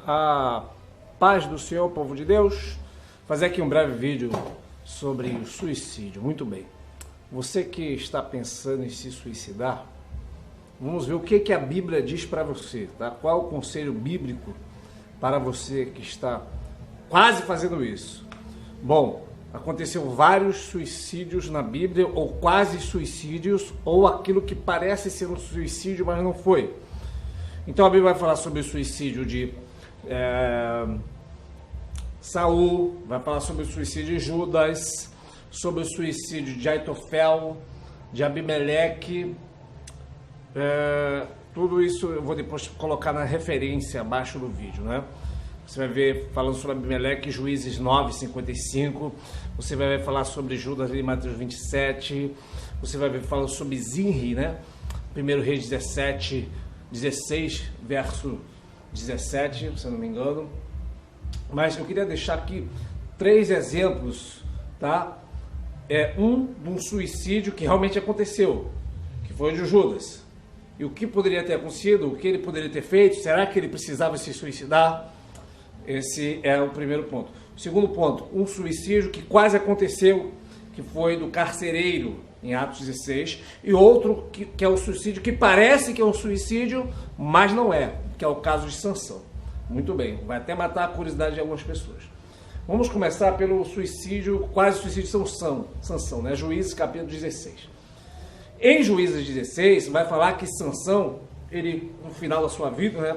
A paz do Senhor, povo de Deus. Fazer aqui um breve vídeo sobre o suicídio. Muito bem. Você que está pensando em se suicidar, vamos ver o que a Bíblia diz para você, tá? Qual é o conselho bíblico para você que está quase fazendo isso? Bom, aconteceu vários suicídios na Bíblia, ou quase suicídios, ou aquilo que parece ser um suicídio, mas não foi. Então a Bíblia vai falar sobre o suicídio de Saul, vai falar sobre o suicídio de Judas, sobre o suicídio de Aitofel, de Abimeleque. Tudo isso eu vou depois colocar na referência abaixo do vídeo, né? Você vai ver falando sobre Abimeleque, Juízes 9:55. Você vai ver falar sobre Judas em Mateus 27. Você vai ver falando sobre Zinri, né? 1 Reis 16, verso 17, se eu não me engano. Mas eu queria deixar aqui 3 exemplos, tá? De um suicídio que realmente aconteceu, que foi o de Judas. E o que poderia ter acontecido, o que ele poderia ter feito, será que ele precisava se suicidar? Esse é o primeiro ponto. O segundo ponto, um suicídio que quase aconteceu, que foi do carcereiro, em Atos 16, e outro que é o suicídio que parece que é um suicídio, mas não é, que é o caso de Sansão. Muito bem, vai até matar a curiosidade de algumas pessoas. Vamos começar pelo suicídio, quase suicídio de Sansão, né? Juízes capítulo 16. Em Juízes 16, vai falar que Sansão, ele, no final da sua vida, né?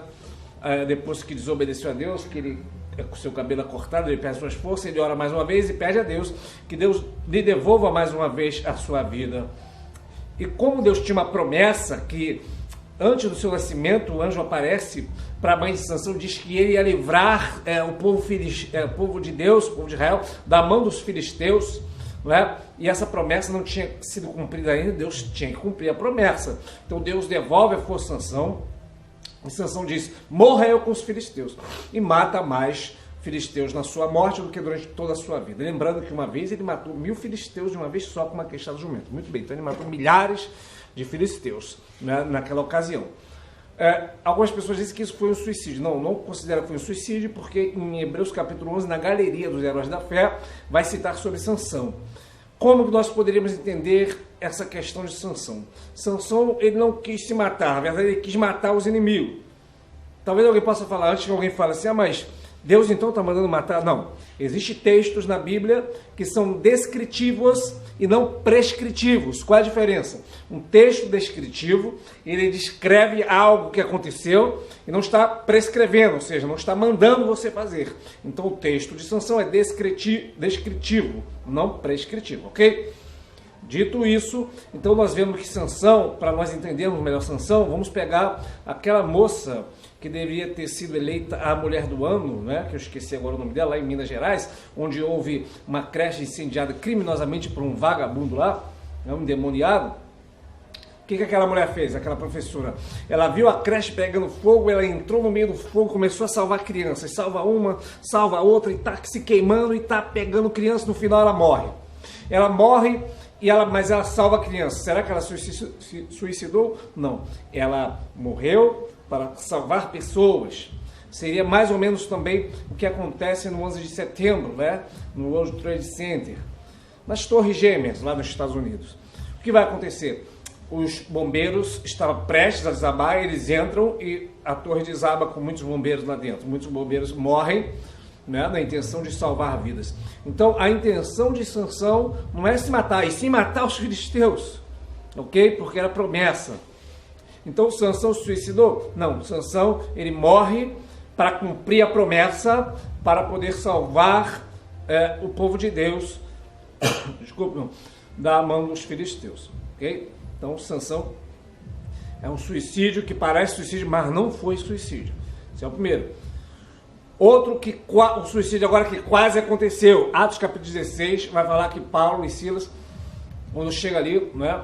Depois que desobedeceu a Deus, que ele, com seu cabelo cortado, ele perde suas forças, ele ora mais uma vez e pede a Deus que Deus lhe devolva mais uma vez a sua vida. E como Deus tinha uma promessa que antes do seu nascimento o anjo aparece para a mãe de Sansão, diz que ele ia livrar o povo de Deus, o povo de Israel, da mão dos filisteus, né? E essa promessa não tinha sido cumprida ainda, Deus tinha que cumprir a promessa. Então Deus devolve a força a Sansão, e Sansão diz: morra eu com os filisteus, e mata mais filisteus na sua morte do que durante toda a sua vida. Lembrando que uma vez ele matou 1000 filisteus de uma vez só com uma queixada de jumento. Muito bem, então ele matou milhares de filisteus, né, naquela ocasião. Algumas pessoas dizem que isso foi um suicídio. Não considero que foi um suicídio, porque em Hebreus capítulo 11, na galeria dos heróis da fé, vai citar sobre Sansão. Como nós poderíamos entender essa questão de Sansão? Sansão, ele não quis se matar, na verdade ele quis matar os inimigos. Talvez alguém possa falar, antes que alguém fale assim, mas Deus então está mandando matar? Não. Existem textos na Bíblia que são descritivos e não prescritivos. Qual é a diferença? Um texto descritivo, ele descreve algo que aconteceu e não está prescrevendo, ou seja, não está mandando você fazer. Então o texto de Sansão é descritivo, não prescritivo, ok? Dito isso, então nós vemos que Sansão, para nós entendermos melhor Sansão, vamos pegar aquela moça que deveria ter sido eleita a mulher do ano, né, que eu esqueci agora o nome dela, lá em Minas Gerais, onde houve uma creche incendiada criminosamente por um vagabundo lá, um endemoniado. O que aquela mulher fez, aquela professora? Ela viu a creche pegando fogo, ela entrou no meio do fogo, começou a salvar crianças, salva uma, salva outra, e está se queimando e está pegando crianças, no final ela morre. Ela morre, mas ela salva a criança. Será que ela se suicidou? Não. Ela morreu para salvar pessoas. Seria mais ou menos também o que acontece no 11 de setembro, né? No World Trade Center, nas Torres Gêmeas, lá nos Estados Unidos. O que vai acontecer? Os bombeiros estavam prestes a desabar, eles entram e a torre desaba com muitos bombeiros lá dentro. Muitos bombeiros morrem, né, na intenção de salvar vidas. Então a intenção de Sansão não é se matar, e sim matar os filisteus, ok? Porque era promessa. Então Sansão se suicidou? Não, Sansão ele morre para cumprir a promessa, para poder salvar o povo de Deus desculpa, da mão dos filisteus, ok? Então Sansão é um suicídio que parece suicídio, mas não foi suicídio. Esse é o primeiro. Outro o suicídio agora que quase aconteceu, Atos capítulo 16, vai falar que Paulo e Silas, quando chega ali, né,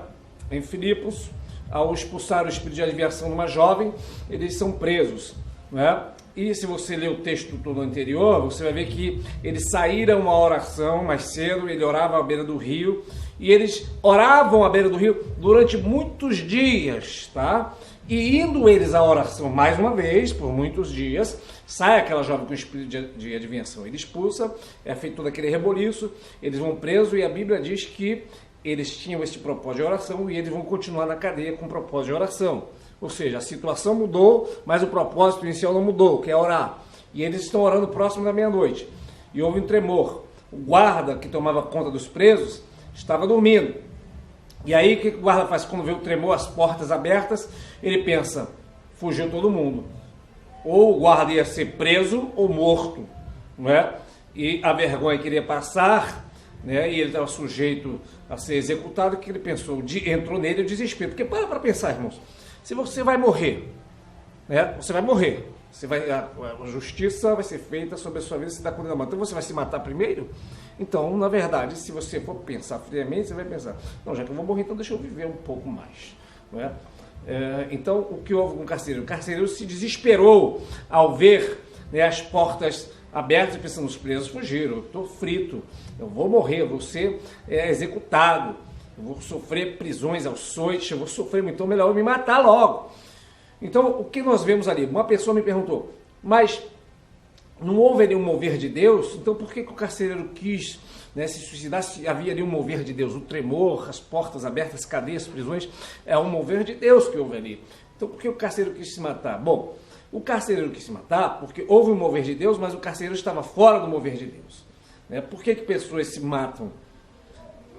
em Filipos, ao expulsar o espírito de aliviação de uma jovem, eles são presos, né? E se você ler o texto todo anterior, você vai ver que eles saíram uma oração mais cedo, ele orava à beira do rio, e eles oravam à beira do rio durante muitos dias, tá? E indo eles à oração mais uma vez, por muitos dias, sai aquela jovem com espírito de adivinhação, ele expulsa, é feito todo aquele reboliço, eles vão presos e a Bíblia diz que eles tinham esse propósito de oração e eles vão continuar na cadeia com o propósito de oração. Ou seja, a situação mudou, mas o propósito inicial não mudou, que é orar. E eles estão orando próximo da meia-noite. E houve um tremor. O guarda que tomava conta dos presos estava dormindo. E aí o que o guarda faz quando vê o tremor, as portas abertas? Ele pensa, fugiu todo mundo. Ou o guarda ia ser preso ou morto, não é? E a vergonha queria passar, né? E ele estava sujeito a ser executado, que ele pensou, entrou nele o desespero. Porque para pensar, irmãos, se você vai morrer, né? Você vai morrer. A justiça vai ser feita sobre a sua vida, você está condenado. Então você vai se matar primeiro? Então, na verdade, se você for pensar friamente, você vai pensar, não, já que eu vou morrer, então deixa eu viver um pouco mais. Não é? Então, o que houve com o carcereiro? O carcereiro se desesperou ao ver, né, as portas abertas, pensando, os presos fugiram, eu estou frito, eu vou morrer, eu vou ser executado, eu vou sofrer prisões ao açoites, eu vou sofrer, então melhor eu me matar logo. Então, o que nós vemos ali? Uma pessoa me perguntou, mas não houve ali um mover de Deus? Então, por que o carcereiro quis, né, se suicidar se havia ali um mover de Deus? O tremor, as portas abertas, cadeias, prisões, é um mover de Deus que houve ali. Então, por que o carcereiro quis se matar? Bom, o carcereiro quis se matar porque houve um mover de Deus, mas o carcereiro estava fora do mover de Deus. Né? Por que pessoas se matam?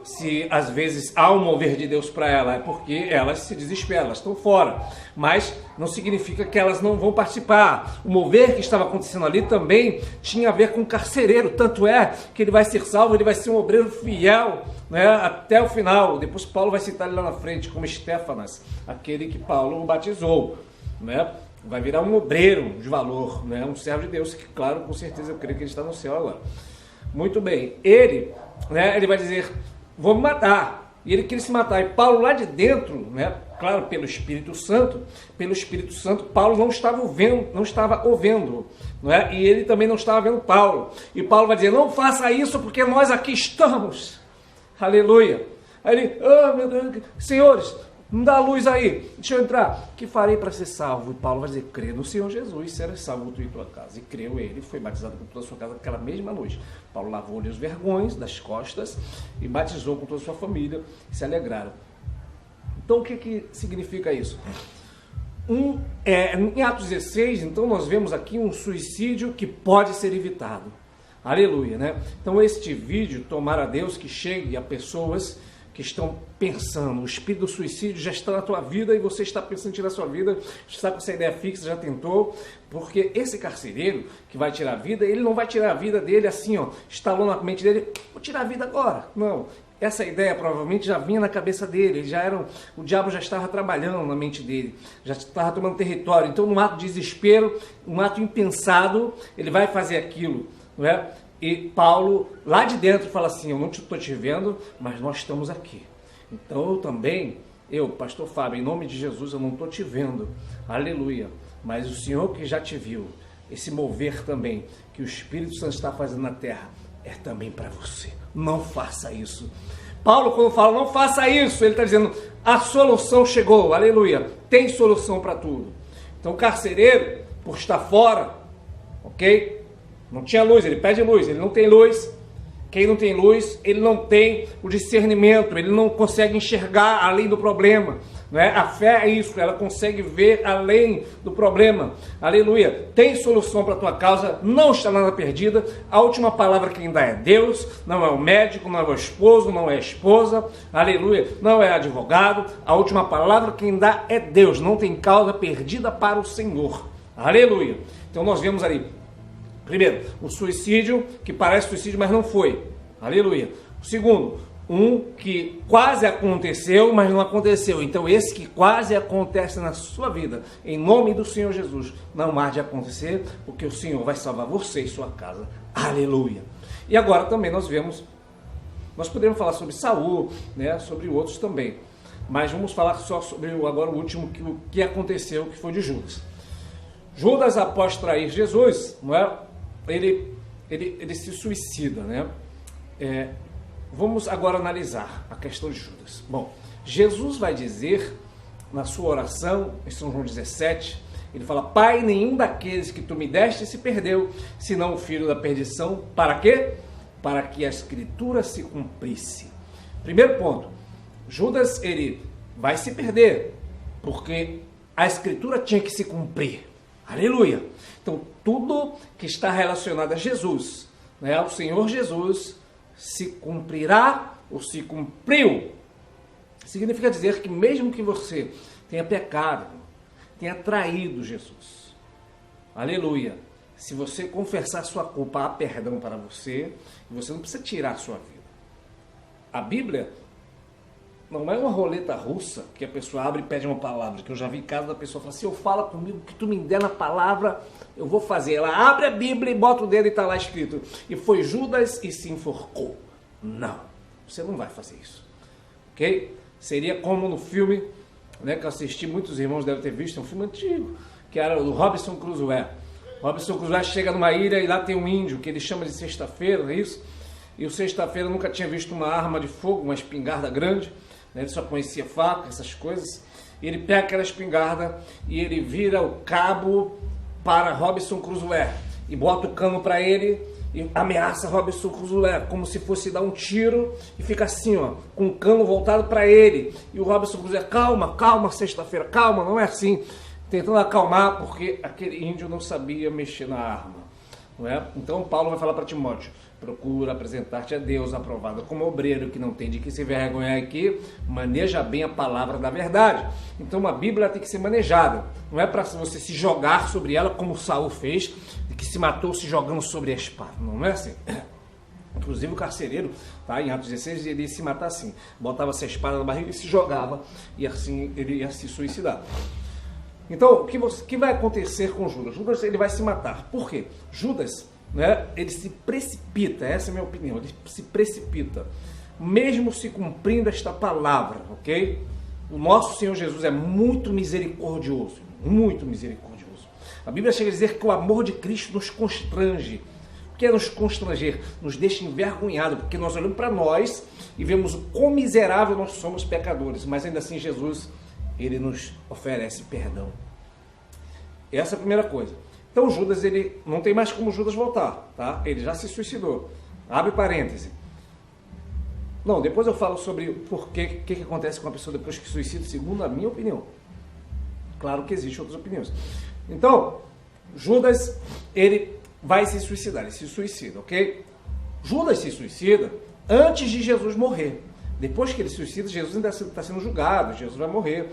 Se às vezes há um mover de Deus para ela, é porque elas se desesperam, elas estão fora. Mas não significa que elas não vão participar. O mover que estava acontecendo ali também tinha a ver com o carcereiro. Tanto é que ele vai ser salvo, ele vai ser um obreiro fiel, né, até o final. Depois Paulo vai citar ele lá na frente como Estéfanas, aquele que Paulo batizou. Né? Vai virar um obreiro de valor, né, um servo de Deus, que claro, com certeza eu creio que ele está no céu agora. Muito bem. Ele vai dizer, vou me matar. E ele queria se matar. E Paulo lá de dentro, né, claro, pelo Espírito Santo, Paulo não estava ouvindo, não é? E ele também não estava vendo Paulo. E Paulo vai dizer, não faça isso porque nós aqui estamos. Aleluia. Aí ele, meu Deus, senhores, me dá a luz aí, deixa eu entrar. Que farei para ser salvo? E Paulo vai dizer, crê no Senhor Jesus, serás salvo tu e tua casa. E creu ele, foi batizado com toda a sua casa naquela mesma noite. Paulo lavou-lhe os vergões das costas e batizou com toda a sua família e se alegraram. Então o que significa isso? Em Atos 16, então nós vemos aqui um suicídio que pode ser evitado. Aleluia, né? Então este vídeo, tomara a Deus que chegue a pessoas que estão pensando, o espírito do suicídio já está na tua vida e você está pensando em tirar a sua vida, está com essa ideia fixa, já tentou, porque esse carcereiro que vai tirar a vida, ele não vai tirar a vida dele assim, ó, instalou na mente dele, vou tirar a vida agora. Não, essa ideia provavelmente já vinha na cabeça dele, o diabo já estava trabalhando na mente dele, já estava tomando território, então num ato de desespero, um ato impensado, ele vai fazer aquilo, não é? E Paulo, lá de dentro, fala assim, eu não estou te vendo, mas nós estamos aqui. Então eu, pastor Fábio, em nome de Jesus, eu não estou te vendo. Aleluia. Mas o Senhor que já te viu, esse mover também, que o Espírito Santo está fazendo na terra, é também para você. Não faça isso. Paulo, quando fala, não faça isso, ele está dizendo, a solução chegou. Aleluia. Tem solução para tudo. Então o carcereiro, por estar fora, ok? Não tinha luz, ele pede luz, ele não tem luz. Quem não tem luz, ele não tem o discernimento, ele não consegue enxergar além do problema. Não é? A fé é isso, ela consegue ver além do problema. Aleluia. Tem solução para a tua causa, não está nada perdida. A última palavra quem dá é Deus, não é o médico, não é o esposo, não é a esposa. Aleluia. Não é advogado. A última palavra quem dá é Deus. Não tem causa perdida para o Senhor. Aleluia. Então nós vemos ali, primeiro, o suicídio, que parece suicídio, mas não foi. Aleluia. O segundo, um que quase aconteceu, mas não aconteceu. Então, esse que quase acontece na sua vida, em nome do Senhor Jesus, não há de acontecer, porque o Senhor vai salvar você e sua casa. Aleluia. E agora também nós podemos falar sobre Saul, né, sobre outros também. Mas vamos falar só sobre agora o último, o que aconteceu, que foi de Judas. Judas, após trair Jesus, não é? Ele se suicida, né? Vamos agora analisar a questão de Judas. Bom, Jesus vai dizer na sua oração, em São João 17, ele fala: Pai, nenhum daqueles que tu me deste se perdeu, senão o filho da perdição. Para quê? Para que a escritura se cumprisse. Primeiro ponto, Judas, ele vai se perder, porque a escritura tinha que se cumprir. Aleluia! Então, tudo que está relacionado a Jesus, né, ao Senhor Jesus, se cumprirá ou se cumpriu. Significa dizer que mesmo que você tenha pecado, tenha traído Jesus, aleluia, se você confessar sua culpa, há perdão para você, e você não precisa tirar a sua vida. A Bíblia não é uma roleta russa que a pessoa abre e pede uma palavra, que eu já vi caso da pessoa falar assim: eu falo comigo, que tu me der na palavra, eu vou fazer. Ela abre a Bíblia e bota o dedo e está lá escrito: e foi Judas e se enforcou. Não, você não vai fazer isso, ok? Seria como no filme, né, que eu assisti, muitos irmãos devem ter visto, é um filme antigo, que era o do Robinson Crusoe. Robinson Crusoe chega numa ilha e lá tem um índio, que ele chama de Sexta-feira, não é isso? E o Sexta-feira nunca tinha visto uma arma de fogo, uma espingarda grande, né? Ele só conhecia faca, essas coisas. E ele pega aquela espingarda e ele vira o cabo para Robinson Crusoe e bota o cano para ele e ameaça Robinson Crusoe, como se fosse dar um tiro, e fica assim, ó, com o cano voltado para ele. E o Robinson Crusoe: calma, calma, Sexta-feira, calma, não é assim. Tentando acalmar, porque aquele índio não sabia mexer na arma, não é? Então Paulo vai falar para Timóteo: procura apresentar-te a Deus aprovado como obreiro, que não tem de que se envergonhar aqui, maneja bem a palavra da verdade. Então a Bíblia tem que ser manejada, não é para você se jogar sobre ela como Saul fez, que se matou se jogando sobre a espada, não é assim. Inclusive o carcereiro, tá, em Atos 16, ele ia se matar assim, botava-se a espada na barriga e se jogava, e assim ele ia se suicidar. Então, o que vai acontecer com Judas? Judas, ele vai se matar. Por quê? Judas, né, ele se precipita, essa é a minha opinião, ele se precipita, mesmo se cumprindo esta palavra, ok? O nosso Senhor Jesus é muito misericordioso, muito misericordioso. A Bíblia chega a dizer que o amor de Cristo nos constrange. O que é nos constranger? Nos deixa envergonhado, porque nós olhamos para nós e vemos o quão miserável nós somos pecadores, mas ainda assim Jesus, ele nos oferece perdão. Essa é a primeira coisa. Então Judas, ele não tem mais como Judas voltar, tá? Ele já se suicidou. Abre parêntese. Não, depois eu falo sobre o que acontece com a pessoa depois que suicida, segundo a minha opinião. Claro que existem outras opiniões. Então, Judas, ele vai se suicidar, ele se suicida, ok? Judas se suicida antes de Jesus morrer. Depois que ele se suicida, Jesus ainda está sendo julgado, Jesus vai morrer.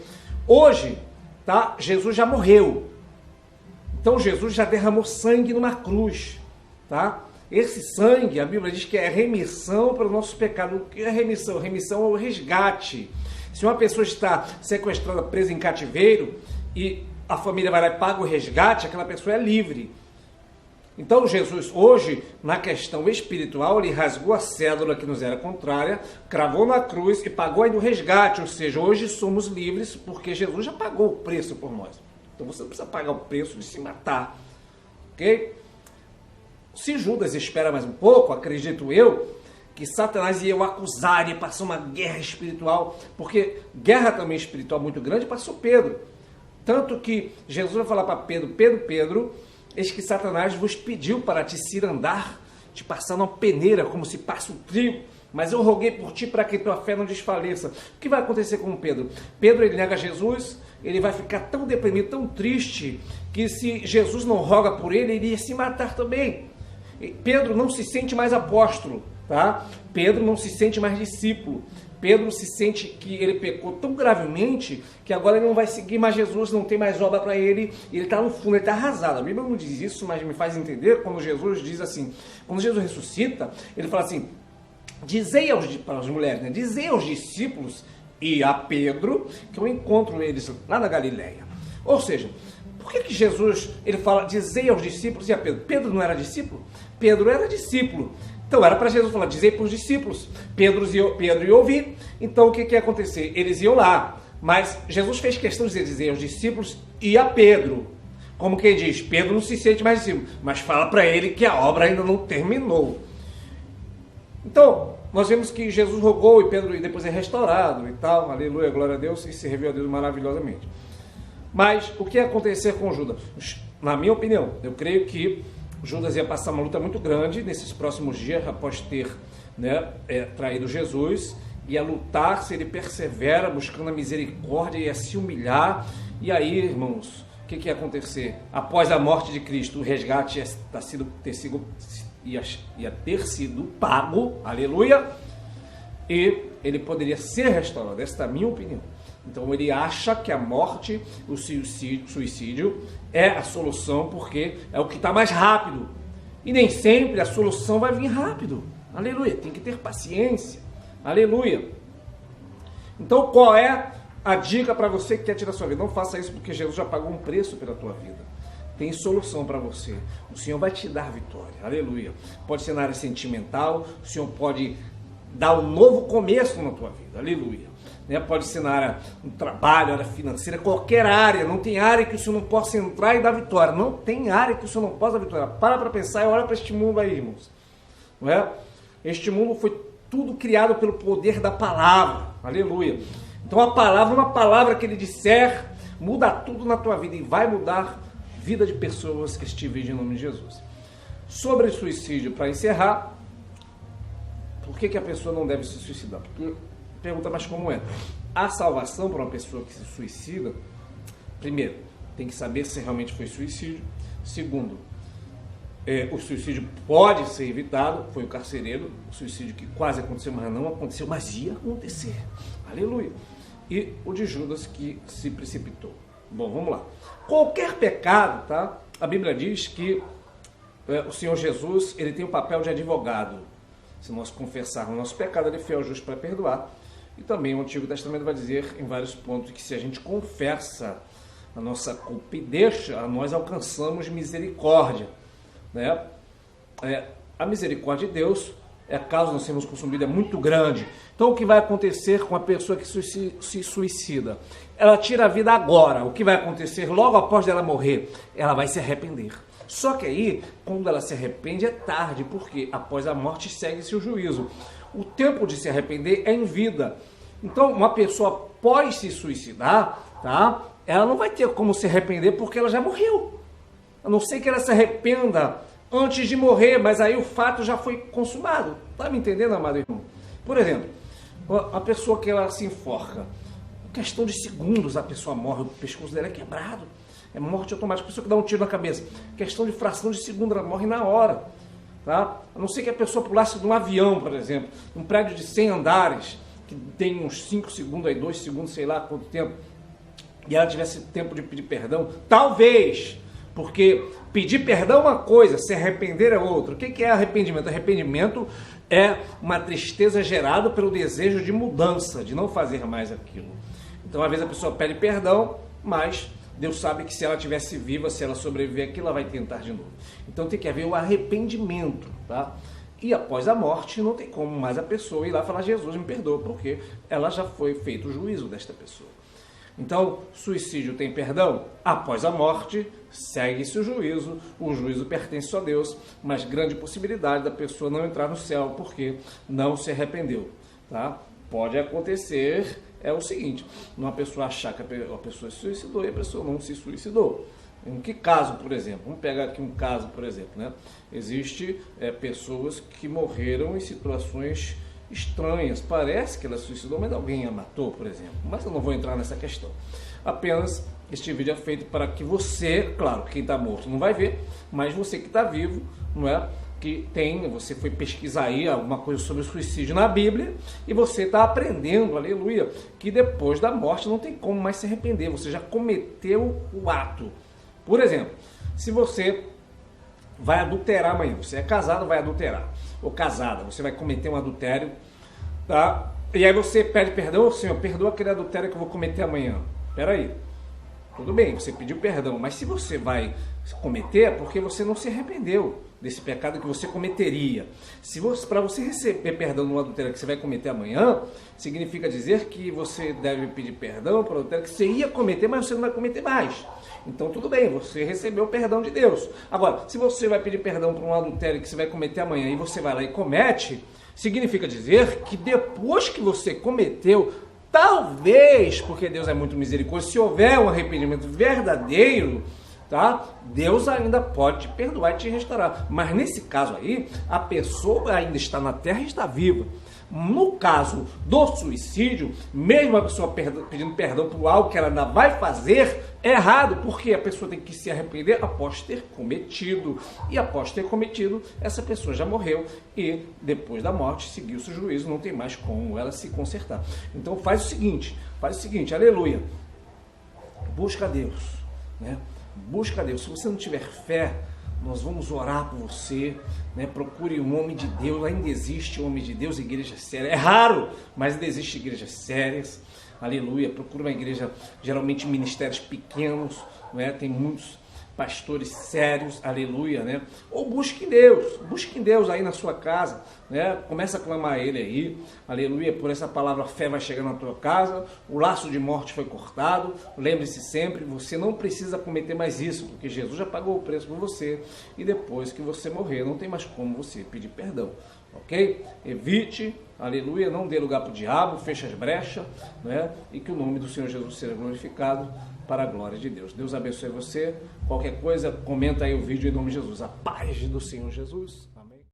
Hoje, tá? Jesus já morreu. Então Jesus já derramou sangue numa cruz, tá? Esse sangue, a Bíblia diz que é remissão para o nosso pecado. O que é remissão? Remissão é o resgate. Se uma pessoa está sequestrada, presa em cativeiro, e a família vai lá e paga o resgate, aquela pessoa é livre. Então Jesus hoje, na questão espiritual, ele rasgou a cédula que nos era contrária, cravou na cruz e pagou ainda o resgate, ou seja, hoje somos livres porque Jesus já pagou o preço por nós. Então você não precisa pagar o preço de se matar, ok? Se Judas espera mais um pouco, acredito eu, que Satanás ia o acusar, ia passar uma guerra espiritual, porque guerra também espiritual muito grande passou Pedro. Tanto que Jesus vai falar para Pedro: Pedro, eis que Satanás vos pediu para te cirandar, te passar numa peneira, como se passa o trigo, mas eu roguei por ti para que tua fé não desfaleça. O que vai acontecer com Pedro? Pedro, ele nega Jesus, ele vai ficar tão deprimido, tão triste, que se Jesus não roga por ele, ele ia se matar também. Pedro não se sente mais apóstolo, tá? Pedro não se sente mais discípulo. Pedro se sente que ele pecou tão gravemente que agora ele não vai seguir mais Jesus, não tem mais obra para ele, e ele está no fundo, ele está arrasado. A Bíblia não diz isso, mas me faz entender quando Jesus diz assim, quando Jesus ressuscita, ele fala assim: dizei para as mulheres, né? Dizei aos discípulos e a Pedro que eu encontro eles lá na Galileia. Ou seja, por que Jesus, ele fala dizei aos discípulos e a Pedro? Pedro não era discípulo? Pedro era discípulo. Então era para Jesus falar, dizer para os discípulos. Pedro ia ouvir. Então o que ia acontecer? Eles iam lá. Mas Jesus fez questão de dizer aos discípulos e a Pedro. Como quem diz, Pedro não se sente mais discípulo, mas fala para ele que a obra ainda não terminou. Então, nós vemos que Jesus rogou e Pedro e depois é restaurado e tal, aleluia, glória a Deus, e serviu a Deus maravilhosamente. Mas o que ia acontecer com Judas? Na minha opinião, eu creio que Judas ia passar uma luta muito grande nesses próximos dias, após ter traído Jesus, ia lutar, se ele persevera, buscando a misericórdia, ia se humilhar, e aí, irmãos, o que ia acontecer? Após a morte de Cristo, o resgate ia ter sido pago, aleluia, e ele poderia ser restaurado, essa é a minha opinião. Então ele acha que a morte, o suicídio é a solução, porque é o que está mais rápido. E nem sempre a solução vai vir rápido. Aleluia, tem que ter paciência. Aleluia. Então qual é a dica para você que quer tirar sua vida? Não faça isso, porque Jesus já pagou um preço pela tua vida. Tem solução para você. O Senhor vai te dar vitória. Aleluia. Pode ser na área sentimental, o Senhor pode dar um novo começo na tua vida. Aleluia. Pode ser na área do trabalho, área financeira, qualquer área. Não tem área que o Senhor não possa entrar e dar vitória. Não tem área que o Senhor não possa dar vitória. Para pensar e olha para este mundo aí, irmãos. Não é? Este mundo foi tudo criado pelo poder da palavra. Aleluia. Então a palavra, uma palavra que ele disser, muda tudo na tua vida e vai mudar a vida de pessoas que estiverem em nome de Jesus. Sobre suicídio, para encerrar, por que a pessoa não deve se suicidar? Porque pergunta, mas como é? A salvação para uma pessoa que se suicida, primeiro, tem que saber se realmente foi suicídio. Segundo, o suicídio pode ser evitado, foi o carcereiro, o suicídio que quase aconteceu, mas não aconteceu, mas ia acontecer. Aleluia. E o de Judas que se precipitou. Bom, vamos lá. Qualquer pecado, tá? A Bíblia diz que o Senhor Jesus, ele tem o papel de advogado. Se nós confessarmos o nosso pecado, ele é fiel e justo para perdoar. E também o Antigo Testamento vai dizer em vários pontos que se a gente confessa a nossa culpa e deixa, nós alcançamos misericórdia. Né? A misericórdia de Deus, caso nós sermos consumidos, é muito grande. Então o que vai acontecer com a pessoa que se suicida? Ela tira a vida agora. O que vai acontecer logo após ela morrer? Ela vai se arrepender. Só que aí, quando ela se arrepende, é tarde, porque após a morte segue-se o juízo. O tempo de se arrepender é em vida. Então, uma pessoa pode se suicidar, tá? Ela não vai ter como se arrepender porque ela já morreu. A não ser que ela se arrependa antes de morrer, mas aí o fato já foi consumado. Tá me entendendo, amado irmão? Por exemplo, a pessoa que ela se enforca, questão de segundos a pessoa morre, o pescoço dela é quebrado. É morte automática. A pessoa que dá um tiro na cabeça, questão de fração de segundo, ela morre na hora. Tá? A não ser que a pessoa pulasse de um avião, por exemplo, um prédio de 100 andares, que tem uns 5 segundos, aí 2 segundos, sei lá quanto tempo, e ela tivesse tempo de pedir perdão, talvez, porque pedir perdão é uma coisa, se arrepender é outra. O que é arrependimento? Arrependimento é uma tristeza gerada pelo desejo de mudança, de não fazer mais aquilo. Então, às vezes a pessoa pede perdão, mas Deus sabe que se ela estivesse viva, se ela sobreviver aqui, ela vai tentar de novo. Então tem que haver o arrependimento, tá? E após a morte, não tem como mais a pessoa ir lá falar, Jesus me perdoa, porque ela já foi feito o juízo desta pessoa. Então, suicídio tem perdão? Após a morte, segue-se o juízo pertence a Deus, mas grande possibilidade da pessoa não entrar no céu, porque não se arrependeu, tá? Pode acontecer, é o seguinte, uma pessoa achar que a pessoa se suicidou e a pessoa não se suicidou. Em que caso, por exemplo? Vamos pegar aqui um caso, por exemplo, né? Existe pessoas que morreram em situações estranhas. Parece que ela se suicidou, mas alguém a matou, por exemplo. Mas eu não vou entrar nessa questão. Apenas este vídeo é feito para que você, claro, quem está morto não vai ver, mas você que está vivo, não é? Você foi pesquisar aí alguma coisa sobre o suicídio na Bíblia e você está aprendendo, aleluia, que depois da morte não tem como mais se arrepender, você já cometeu o ato. Por exemplo, se você vai adulterar amanhã, você é casado, vai adulterar, ou casada, você vai cometer um adultério, tá? E aí você pede perdão, Senhor, perdoa aquele adultério que eu vou cometer amanhã. Peraí, tudo bem, você pediu perdão, mas se você vai cometer é porque você não se arrependeu desse pecado que você cometeria. Para você receber perdão no adultério que você vai cometer amanhã, significa dizer que você deve pedir perdão para o adultério que você ia cometer, mas você não vai cometer mais. Então tudo bem, você recebeu o perdão de Deus. Agora, se você vai pedir perdão para um adultério que você vai cometer amanhã e você vai lá e comete, Significa dizer que depois que você cometeu, talvez, porque Deus é muito misericordioso, se houver um arrependimento verdadeiro, tá? Deus ainda pode te perdoar e te restaurar. Mas nesse caso aí, a pessoa ainda está na terra e está viva. No caso do suicídio, mesmo a pessoa pedindo perdão por algo que ela ainda vai fazer, é errado, porque a pessoa tem que se arrepender após ter cometido. E após ter cometido, essa pessoa já morreu e depois da morte seguiu-se o juízo, não tem mais como ela se consertar. Então faz o seguinte, aleluia, busca Deus, né? Busca Deus. Se você não tiver fé, nós vamos orar por você, né? Procure um homem de Deus. Ainda existe homem de Deus, igreja séria. É raro, mas ainda existe igrejas sérias. Aleluia. Procure uma igreja, geralmente ministérios pequenos, né? Tem muitos pastores sérios, aleluia, né? Ou busque Deus aí na sua casa, né? Começa a clamar a Ele aí, aleluia, por essa palavra fé vai chegar na tua casa, o laço de morte foi cortado, lembre-se sempre, você não precisa cometer mais isso, porque Jesus já pagou o preço por você, e depois que você morrer, não tem mais como você pedir perdão, ok? Evite, aleluia, não dê lugar para o diabo, feche as brechas, né? E que o nome do Senhor Jesus seja glorificado, para a glória de Deus. Deus abençoe você. Qualquer coisa, comenta aí o vídeo em nome de Jesus. A paz do Senhor Jesus.